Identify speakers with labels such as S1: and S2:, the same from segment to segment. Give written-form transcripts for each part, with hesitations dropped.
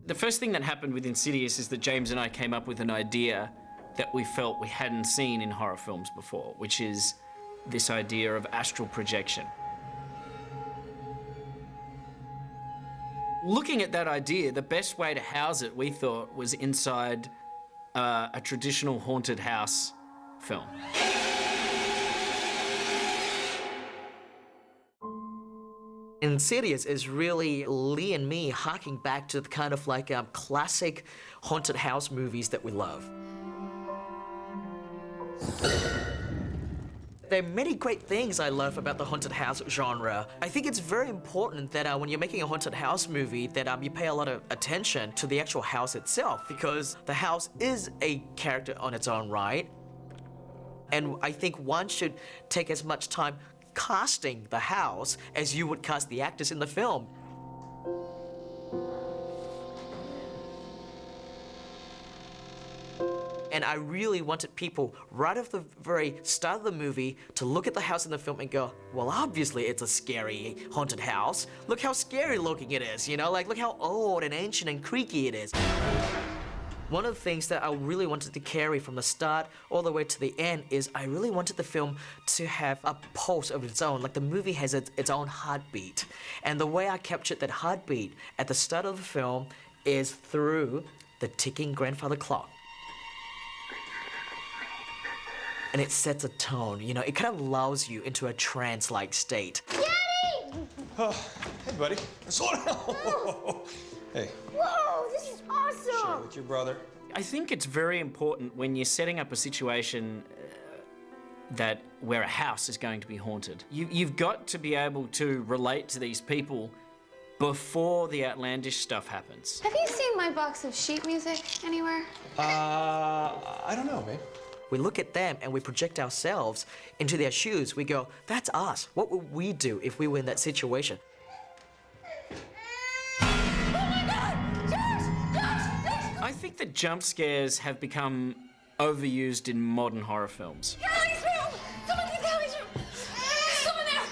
S1: The first thing that happened with Insidious is that James and I came up with an idea that we felt we hadn't seen in horror films before, which is this idea of astral projection. Looking at that idea, the best way to house it, we thought, was inside a traditional haunted house film.
S2: Insidious is really Leigh and me harking back to the kind of like classic haunted house movies that we love. There are many great things I love about the haunted house genre. I think it's very important that when you're making a haunted house movie that you pay a lot of attention to the actual house itself, because the house is a character on its own right. And I think one should take as much time casting the house as you would cast the actors in the film. And I really wanted people right off the very start of the movie to look at the house in the film and go, well, obviously it's a scary haunted house. Look how scary looking it is, you know? Like, look how old and ancient and creaky it is. One of the things that I really wanted to carry from the start all the way to the end is I really wanted the film to have a pulse of its own, like the movie has its own heartbeat. And the way I captured that heartbeat at the start of the film is through the ticking grandfather clock. And it sets a tone, you know, it kind of lulls you into a trance-like state.
S3: Daddy!
S4: Oh, hey, buddy. Slow down. Hey.
S3: Whoa, this is awesome!
S4: Share with your brother.
S1: I think it's very important when you're setting up a situation where a house is going to be haunted. You've got to be able to relate to these people before the outlandish stuff happens.
S5: Have you seen my box of sheet music anywhere?
S4: I don't know, babe.
S2: We look at them and we project ourselves into their shoes. We go, that's us. What would we do if we were in that situation?
S1: I think that jump scares have become overused in modern horror films.
S5: Kelly's room! Someone's in Kelly's room! Someone there!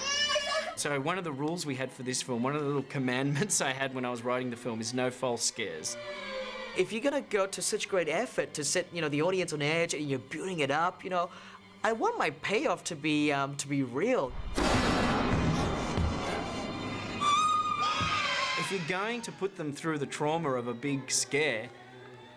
S1: So one of the rules we had for this film, one of the little commandments I had when I was writing the film is no false scares.
S2: If you're gonna go to such great effort to set, you know, the audience on edge and you're building it up, you know, I want my payoff to be real.
S1: If you're going to put them through the trauma of a big scare,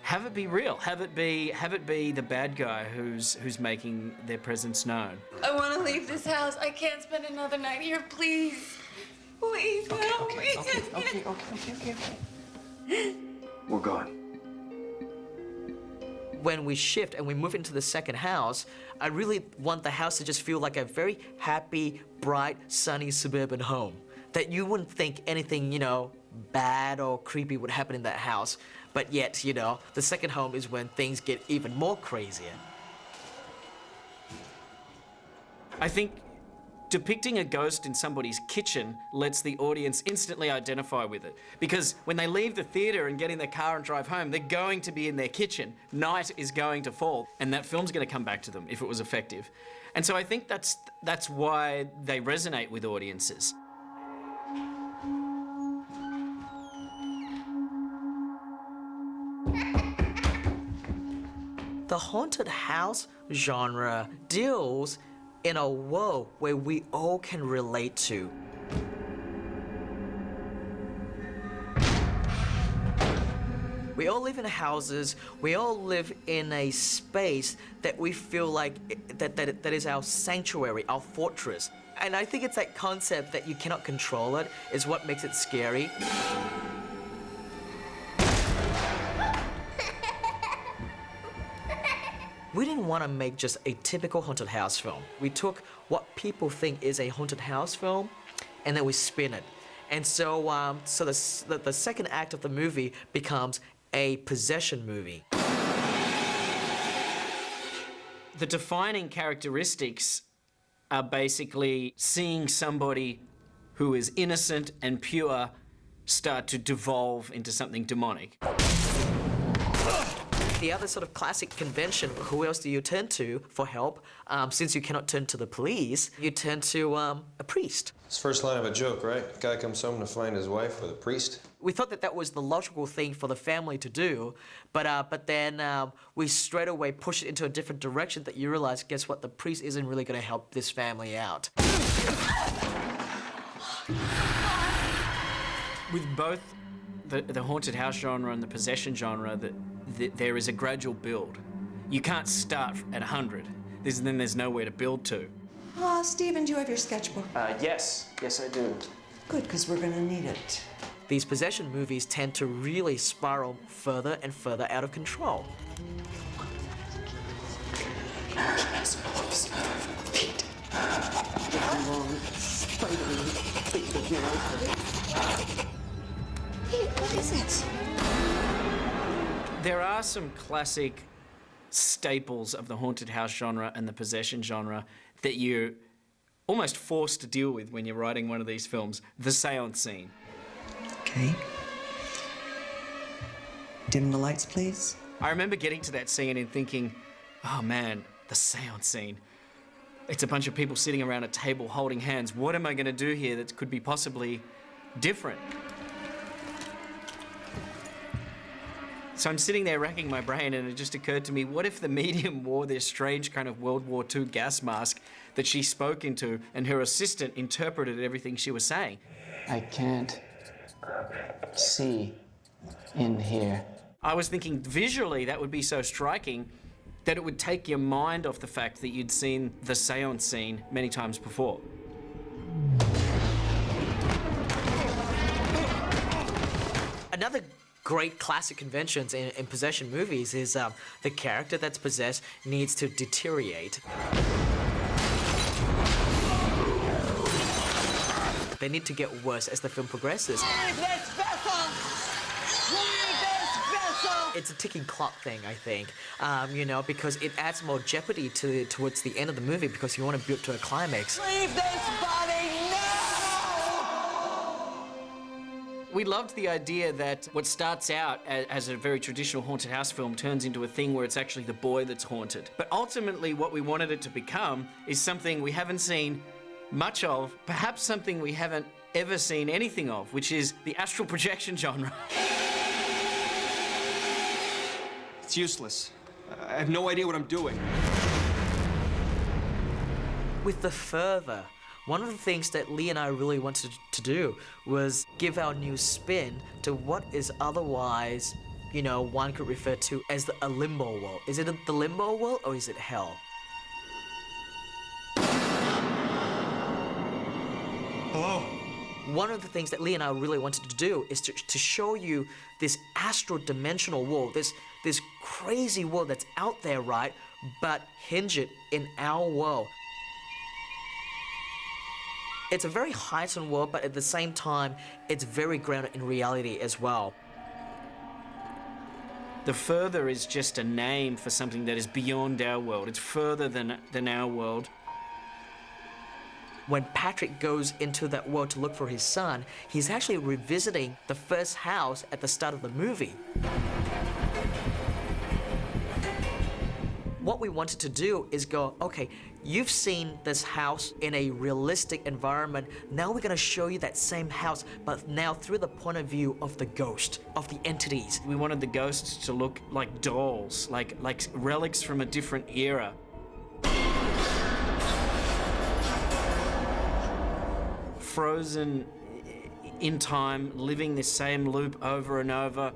S1: have it be real. Have it be the bad guy who's making their presence known.
S5: I want to leave this house. I can't spend another night here, please. Please, help me.
S4: Okay. We're gone.
S2: When we shift and we move into the second house, I really want the house to just feel like a very happy, bright, sunny suburban home. That you wouldn't think anything, you know, bad or creepy would happen in that house. But yet, you know, the second home is when things get even more crazier.
S1: I think depicting a ghost in somebody's kitchen lets the audience instantly identify with it. Because when they leave the theatre and get in their car and drive home, they're going to be in their kitchen. Night is going to fall, and that film's going to come back to them if it was effective. And so I think that's why they resonate with audiences.
S2: The haunted house genre deals in a world where we all can relate to. We all live in houses, we all live in a space that we feel like that is our sanctuary, our fortress. And I think it's that concept that you cannot control it is what makes it scary. We didn't want to make just a typical haunted house film. We took what people think is a haunted house film, and then we spin it. And so, the second act of the movie becomes a possession movie.
S1: The defining characteristics are basically seeing somebody who is innocent and pure start to devolve into something demonic.
S2: The other sort of classic convention, who else do you turn to for help? Since you cannot turn to the police, you turn to a priest.
S4: It's first line of a joke, right? Guy comes home to find his wife with a priest.
S2: We thought that that was the logical thing for the family to do, but then we straight away pushed it into a different direction that you realize, guess what, the priest isn't really going to help this family out.
S1: With both the haunted house genre and the possession genre, there is a gradual build. You can't start at 100. Then there's nowhere to build to.
S6: Stephen, do you have your sketchbook?
S1: Yes I do.
S6: Good, because we're going to need it.
S2: These possession movies tend to really spiral further and further out of control.
S6: Pete, what is it?
S1: There are some classic staples of the haunted house genre and the possession genre that you're almost forced to deal with when you're writing one of these films. The seance scene.
S6: Okay. Dim the lights, please.
S1: I remember getting to that scene and thinking, oh man, the seance scene. It's a bunch of people sitting around a table holding hands. What am I going to do here that could be possibly different? So I'm sitting there racking my brain, and it just occurred to me, what if the medium wore this strange kind of World War II gas mask that she spoke into, and her assistant interpreted everything she was saying?
S7: I can't see in here.
S1: I was thinking visually that would be so striking that it would take your mind off the fact that you'd seen the seance scene many times before.
S2: Another great classic conventions in possession movies is the character that's possessed needs to deteriorate. They need to get worse as the film progresses. It's a ticking clock thing, I think, you know, because it adds more jeopardy towards the end of the movie because you want to build to a climax.
S6: Leave this body now!
S1: We loved the idea that what starts out as a very traditional haunted house film turns into a thing where it's actually the boy that's haunted. But ultimately what we wanted it to become is something we haven't seen much of, perhaps something we haven't ever seen anything of, which is the astral projection genre.
S4: It's useless. I have no idea what I'm doing.
S2: With the further, one of the things that Leigh and I really wanted to do was give our new spin to what is otherwise, you know, one could refer to as a limbo world. Is it the limbo world or is it hell?
S4: Hello?
S2: One of the things that Leigh and I really wanted to do is to show you this astral dimensional world, this crazy world that's out there, right? But hinge it in our world. It's a very heightened world, but at the same time, it's very grounded in reality as well.
S1: The further is just a name for something that is beyond our world. It's further than our world.
S2: When Patrick goes into that world to look for his son, he's actually revisiting the first house at the start of the movie. What we wanted to do is go, okay, you've seen this house in a realistic environment. Now we're gonna show you that same house, but now through the point of view of the ghost, of the entities.
S1: We wanted the ghosts to look like dolls, like relics from a different era. Frozen in time, living this same loop over and over.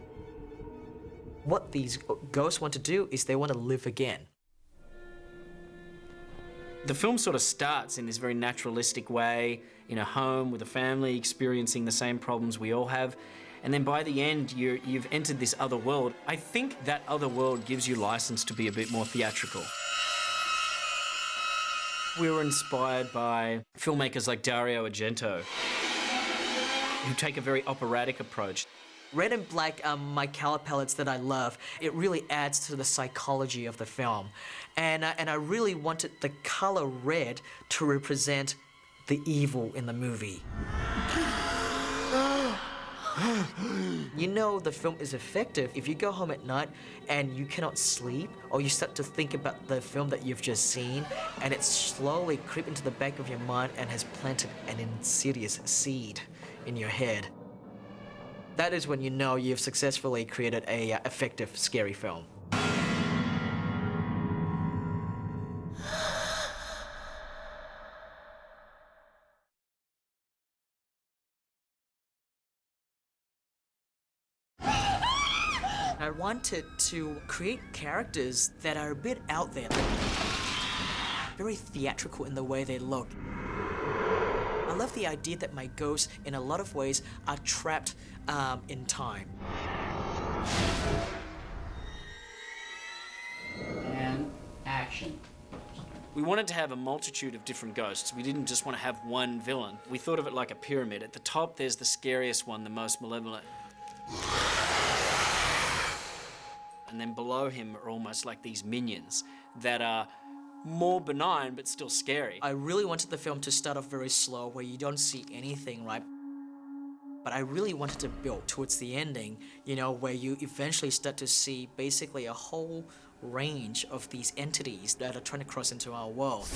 S2: What these ghosts want to do is they want to live again.
S1: The film sort of starts in this very naturalistic way, in a home with a family experiencing the same problems we all have. And then by the end, you've entered this other world. I think that other world gives you license to be a bit more theatrical. We were inspired by filmmakers like Dario Argento, who take a very operatic approach.
S2: Red and black are my color palettes that I love. It really adds to the psychology of the film. And I really wanted the color red to represent the evil in the movie. You know the film is effective if you go home at night and you cannot sleep, or you start to think about the film that you've just seen, and it slowly creeps into the back of your mind and has planted an insidious seed in your head. That is when you know you've successfully created a effective scary film. I wanted to create characters that are a bit out there, very theatrical in the way they look. I love the idea that my ghosts, in a lot of ways, are trapped in time.
S8: And action.
S1: We wanted to have a multitude of different ghosts. We didn't just want to have one villain. We thought of it like a pyramid. At the top, there's the scariest one, the most malevolent. And then below him are almost like these minions that are more benign but still scary.
S2: I really wanted the film to start off very slow, where you don't see anything, right? But I really wanted to build towards the ending, you know, where you eventually start to see basically a whole range of these entities that are trying to cross into our world.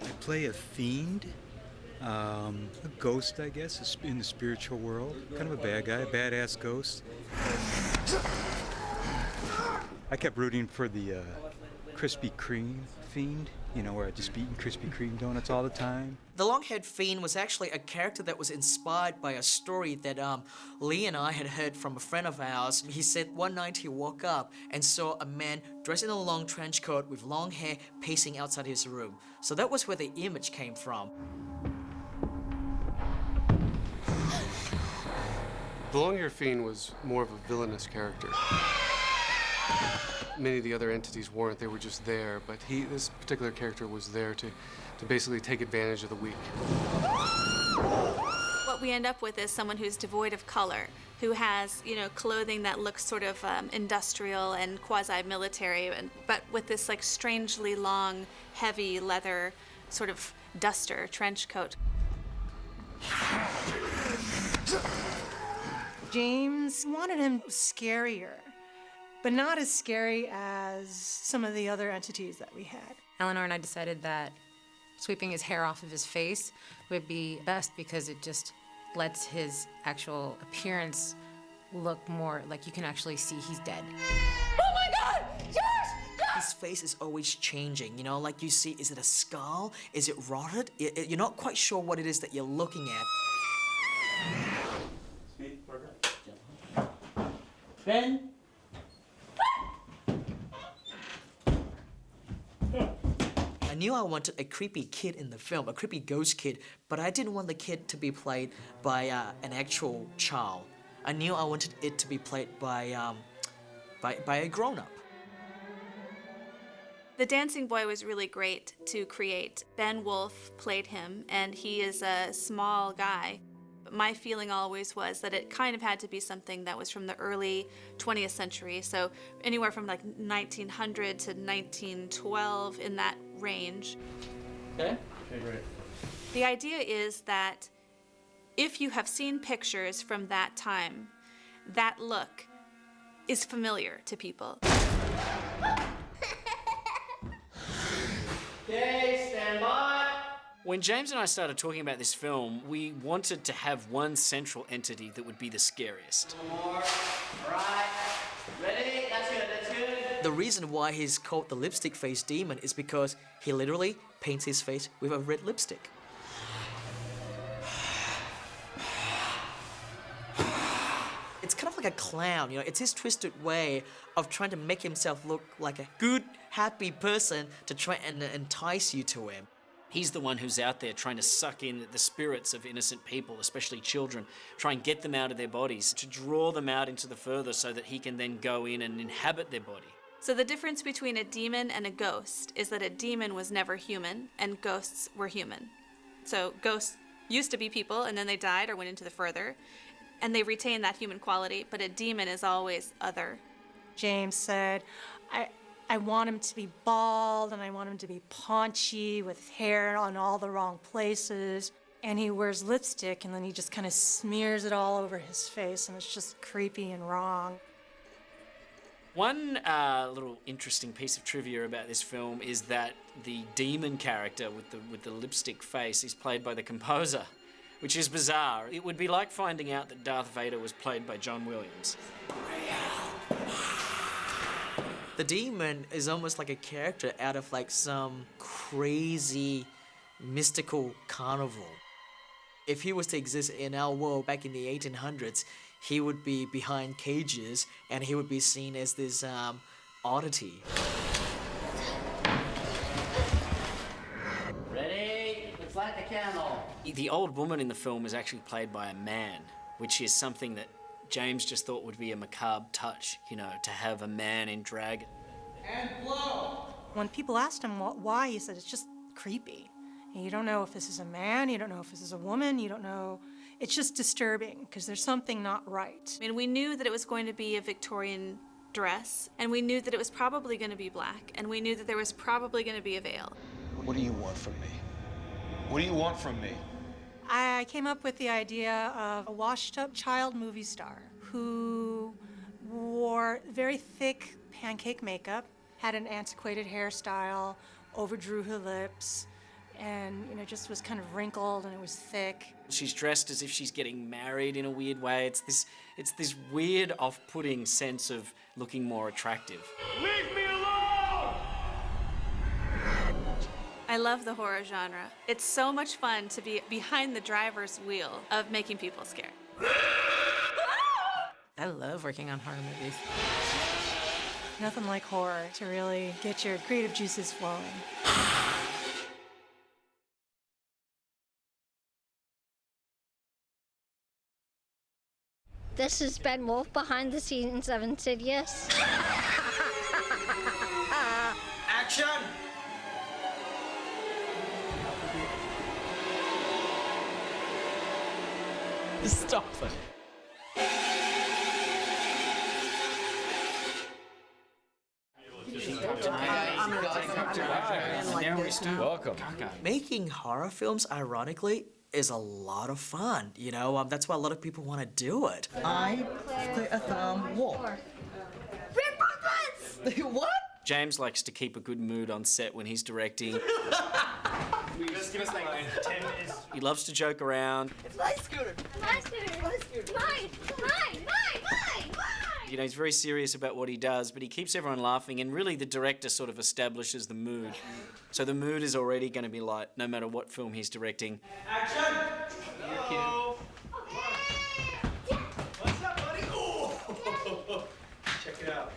S9: I play a fiend, a ghost, I guess, in the spiritual world. Kind of a bad guy, a badass ghost. I kept rooting for the Krispy Kreme fiend, you know, where I just eating Krispy Kreme donuts all the time.
S2: The long-haired fiend was actually a character that was inspired by a story that Leigh and I had heard from a friend of ours. He said one night he woke up and saw a man dressed in a long trench coat with long hair pacing outside his room. So that was where the image came from.
S10: The long-haired fiend was more of a villainous character. Many of the other entities weren't, they were just there, but this particular character was there to basically take advantage of the weak.
S5: What we end up with is someone who's devoid of color, who has, you know, clothing that looks sort of industrial and quasi-military, but with this like strangely long, heavy leather sort of duster trench coat.
S11: James wanted him scarier, but not as scary as some of the other entities that we had.
S12: Eleanor and I decided that sweeping his hair off of his face would be best because it just lets his actual appearance look more like you can actually see he's dead.
S3: Oh my God! Josh!
S2: His face is always changing, you know, like you see, is it a skull? Is it rotted? You're not quite sure what it is that you're looking at.
S8: Ben?
S2: I knew I wanted a creepy kid in the film, a creepy ghost kid, but I didn't want the kid to be played by an actual child. I knew I wanted it to be played by a grown-up.
S5: The Dancing Boy was really great to create. Ben Wolfe played him, and he is a small guy. But my feeling always was that it kind of had to be something that was from the early 20th century, so anywhere from like 1900 to 1912, in that range.
S8: Okay. Okay, great.
S5: The idea is that if you have seen pictures from that time, that look is familiar to people.
S8: Okay, stand by.
S1: When James and I started talking about this film, we wanted to have one central entity that would be the scariest.
S8: One more. All right. Ready? That's good, that's good.
S2: The reason why he's called the lipstick face demon is because he literally paints his face with a red lipstick. It's kind of like a clown, you know, it's his twisted way of trying to make himself look like a good, happy person to try and entice you to him.
S1: He's the one who's out there trying to suck in the spirits of innocent people, especially children, try and get them out of their bodies, to draw them out into the further so that he can then go in and inhabit their body.
S5: So the difference between a demon and a ghost is that a demon was never human and ghosts were human. So ghosts used to be people and then they died or went into the further and they retain that human quality, but a demon is always other.
S11: James said, I want him to be bald and I want him to be paunchy with hair on all the wrong places. And he wears lipstick and then he just kind of smears it all over his face and it's just creepy and wrong.
S1: One little interesting piece of trivia about this film is that the demon character with the lipstick face is played by the composer, which is bizarre. It would be like finding out that Darth Vader was played by John Williams.
S2: The demon is almost like a character out of like some crazy mystical carnival. If he was to exist in our world back in the 1800s, he would be behind cages and he would be seen as this oddity.
S8: Ready? Let's light the candle.
S1: The old woman in the film is actually played by a man, which is something that James just thought would be a macabre touch, you know, to have a man in drag.
S8: And blow.
S11: When people asked him why, he said it's just creepy. And you don't know if this is a man, you don't know if this is a woman, you don't know. It's just disturbing because there's something not right.
S5: I mean, we knew that it was going to be a Victorian dress, and we knew that it was probably going to be black, and we knew that there was probably going to be a veil.
S4: What do you want from me? What do you want from me?
S11: I came up with the idea of a washed-up child movie star who wore very thick pancake makeup, had an antiquated hairstyle, overdrew her lips, and just was kind of wrinkled and it was thick.
S1: She's dressed as if she's getting married in a weird way. It's this weird, off-putting sense of looking more attractive.
S8: Leave me alone!
S5: I love the horror genre. It's so much fun to be behind the driver's wheel of making people scared.
S12: I love working on horror movies.
S11: Nothing like horror to really get your creative juices flowing.
S13: This is Ben Wolf behind the scenes of Insidious.
S6: Action!
S2: Stop it.
S4: Welcome.
S2: Making horror films, ironically, is a lot of fun. That's why a lot of people want to do it.
S6: I play a wolf.
S2: What?
S1: James likes to keep a good mood on set when he's directing.
S8: Just give us like 10 minutes.
S1: He loves to joke around.
S6: It's my scooter.
S13: My scooter. My scooter. Mine.
S1: He's very serious about what he does, but he keeps everyone laughing, and really the director sort of establishes the mood. So the mood is already going to be light, no matter what film he's directing.
S8: Action! Hello. What's up, buddy? Oh. Check it out.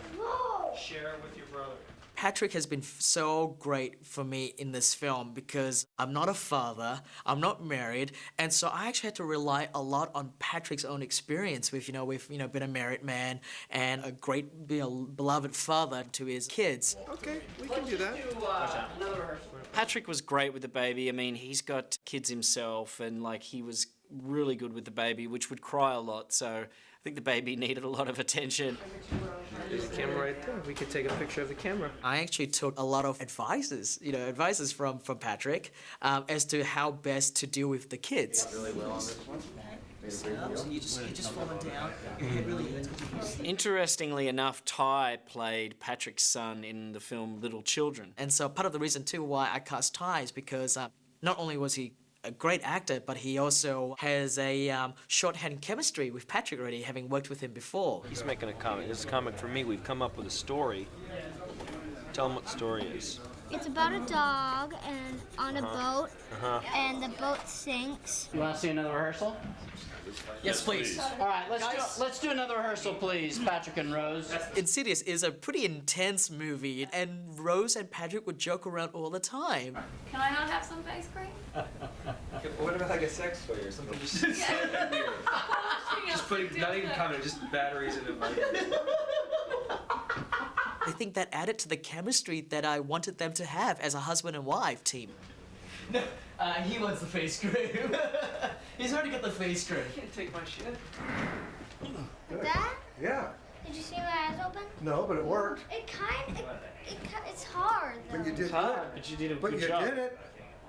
S8: Share it with your brother.
S2: Patrick has been so great for me in this film because I'm not a father, I'm not married, and so I actually had to rely a lot on Patrick's own experience with, we've been a married man and a great, beloved father to his kids.
S4: Okay, we can do that.
S1: Patrick was great with the baby. I mean, he's got kids himself, and he was really good with the baby, which would cry a lot, so I think the baby needed a lot of attention.
S7: There's a camera right there. We could take a picture of the camera.
S2: I actually took a lot of advices from Patrick as to how best to deal with the kids.
S6: Really well on this one. So you just fall down. Your head really hurts.
S1: Interestingly enough, Ty played Patrick's son in the film Little Children.
S2: And so part of the reason too why I cast Ty is because not only was he a great actor, but he also has a shorthand chemistry with Patrick already, having worked with him before.
S7: He's making a comment. This is a comment for me. We've come up with a story. Tell him what the story is.
S13: It's about a dog and on a boat, and the boat sinks.
S8: You want to see another rehearsal?
S2: Yes, please.
S8: All right, let's do another rehearsal, please, Patrick and Rose.
S2: Insidious is a pretty intense movie, and Rose and Patrick would joke around all the time.
S5: Can I not have some face cream?
S7: What about like a sex toy or something? Just putting, not even comment, just batteries in it.
S2: I think that added to the chemistry that I wanted them to have as a husband and wife team. No, he wants the face cream. He's already got the face cream.
S7: I can't take my shit.
S13: Dad?
S14: Yeah.
S13: Did you see my eyes open?
S14: No, but it worked.
S13: It's hard though.
S14: But you did
S1: It's hard, but you did a good job.
S14: But you did it.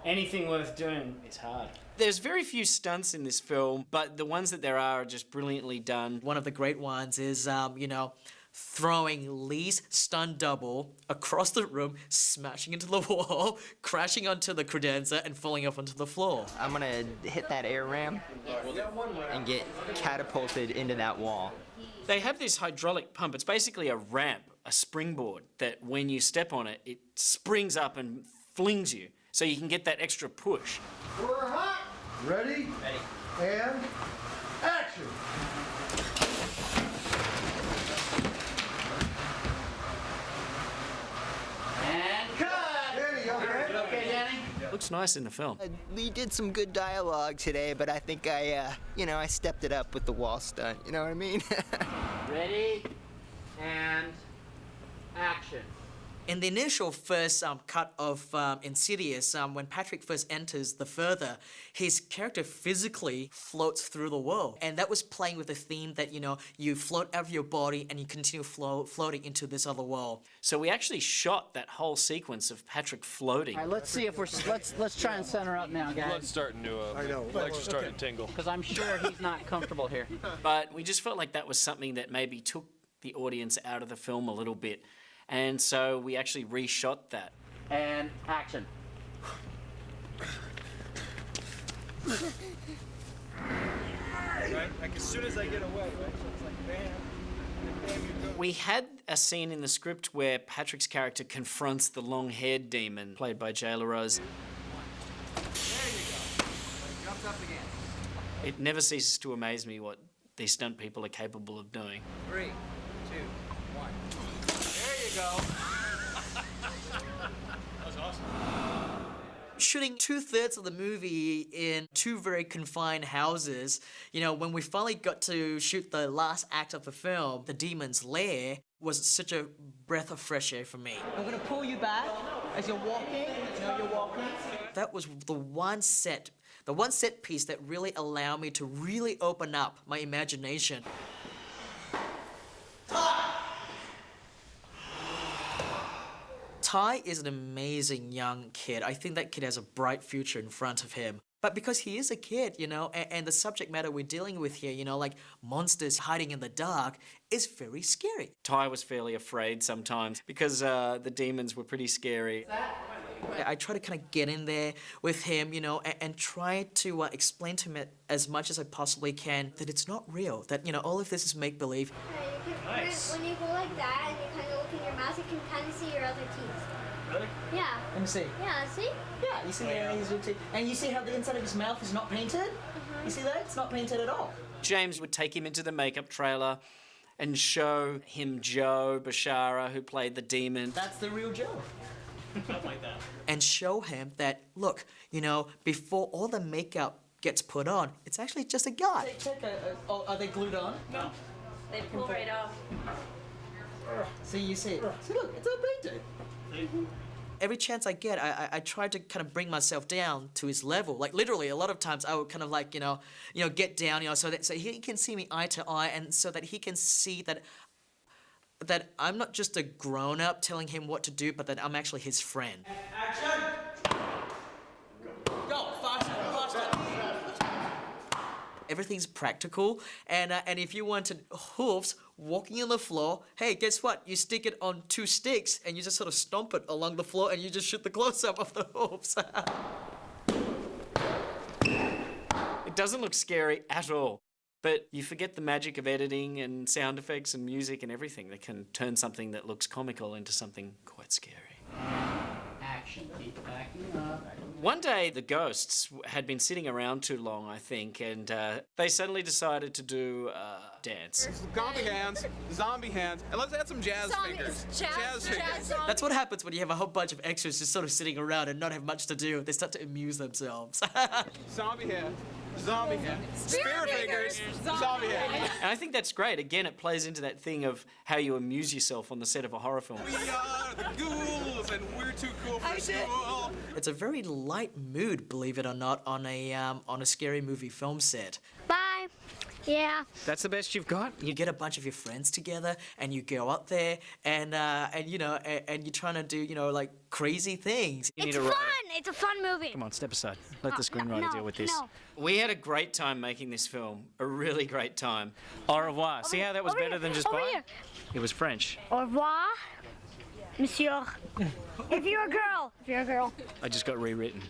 S1: Anything worth doing is hard. There's very few stunts in this film, but the ones that there are just brilliantly done.
S2: One of the great ones is, throwing Leigh's stunt double across the room, smashing into the wall, crashing onto the credenza, and falling off onto the floor.
S6: I'm gonna hit that air ram and get catapulted into that wall.
S1: They have this hydraulic pump. It's basically a ramp, a springboard, that when you step on it, it springs up and flings you, so you can get that extra push.
S14: We're hot. Ready? Ready. And action.
S6: And cut!
S14: Danny, okay?
S6: Okay, Danny?
S1: Looks nice in the film.
S6: Lee did some good dialogue today, but I think I stepped it up with the wall stunt. You know what I mean?
S2: Ready? And action. In the initial first cut of Insidious, when Patrick first enters the further, his character physically floats through the world. And that was playing with the theme that, you float out of your body and you continue floating into this other world.
S1: So we actually shot that whole sequence of Patrick floating.
S15: All right, let's see if we're, let's try and center up now, guys.
S7: Blood's starting to, legs are starting to tingle.
S15: Because I'm sure he's not comfortable here.
S1: But we just felt like that was something that maybe took the audience out of the film a little bit. And so we actually reshot that.
S15: And action.
S8: Right? Like as soon as I get away, right? So it's like bam, and bam, you go.
S1: We had a scene in the script where Patrick's character confronts the long-haired demon, played by Jayla Rose.
S6: There you go. Jumped up again.
S1: It never ceases to amaze me what these stunt people are capable of doing.
S6: 3, 2, 1. There you go.
S8: That was awesome.
S2: Shooting 2/3 of the movie in 2 very confined houses, when we finally got to shoot the last act of the film, the demon's lair, was such a breath of fresh air for me.
S15: I'm gonna pull you back as you're walking. You're walking.
S2: That was the one set piece that really allowed me to really open up my imagination. Ty is an amazing young kid. I think that kid has a bright future in front of him. But because he is a kid, and the subject matter we're dealing with here, like monsters hiding in the dark, is very scary.
S1: Ty was fairly afraid sometimes because the demons were pretty scary.
S2: I try to kind of get in there with him, and try to explain to him as much as I possibly can that it's not real, that, all of this is make-believe.
S13: Nice. When you go like that and you kind of look in your mouth, you can kind of see your other teeth.
S15: Really?
S13: Yeah.
S15: Let me see.
S13: Yeah, see?
S15: Yeah, you see his teeth. And you see how the inside of his mouth is not painted? You see that? It's not painted at all.
S1: James would take him into the makeup trailer and show him Joe Bashara, who played the demon.
S15: That's the real Joe. Something like that.
S2: And show him that, look, before all the makeup gets put on, it's actually just a guy.
S15: Are they glued on?
S8: No.
S3: They pull right off.
S15: See, you see. See, look, it's all painted.
S2: Every chance I get, I try to kind of bring myself down to his level. Like literally, a lot of times I would kind of get down, so he can see me eye to eye, and so that he can see that I'm not just a grown-up telling him what to do, but that I'm actually his friend.
S6: Action! Go, faster, faster.
S2: Everything's practical, and if you wanted hoofs walking on the floor, hey, guess what? You stick it on 2 sticks, and you just sort of stomp it along the floor, and you just shoot the close-up of the hoofs.
S1: It doesn't look scary at all, but you forget the magic of editing and sound effects and music and everything that can turn something that looks comical into something quite scary.
S15: Action. Keep backing up.
S1: One day, the ghosts had been sitting around too long, I think, and they suddenly decided to do a dance.
S16: Zombie hands, and let's add some jazz fingers.
S3: Jazz fingers.
S2: That's what happens when you have a whole bunch of extras just sort of sitting around and not have much to do. They start to amuse themselves.
S16: Zombie hands, spear fingers, zombie hands.
S1: And I think that's great. Again, it plays into that thing of how you amuse yourself on the set of a horror film.
S16: We are the ghouls, and we're too cool for school.
S2: It's a very light mood, believe it or not, on a scary movie film set.
S13: Bye. Yeah.
S1: That's the best you've got?
S2: You get a bunch of your friends together and you go up there and you know and you're trying to do, you know, like crazy things.
S13: It's fun. It's a fun movie.
S1: Come on, step aside. Let the screenwriter deal with this.
S13: No.
S1: We had a great time making this film. A really great time. Au revoir. See how that was better than just
S13: over
S1: bye?
S13: here.
S1: It was French.
S13: Au revoir, monsieur. If you're a girl. If you're a girl.
S1: I just got rewritten.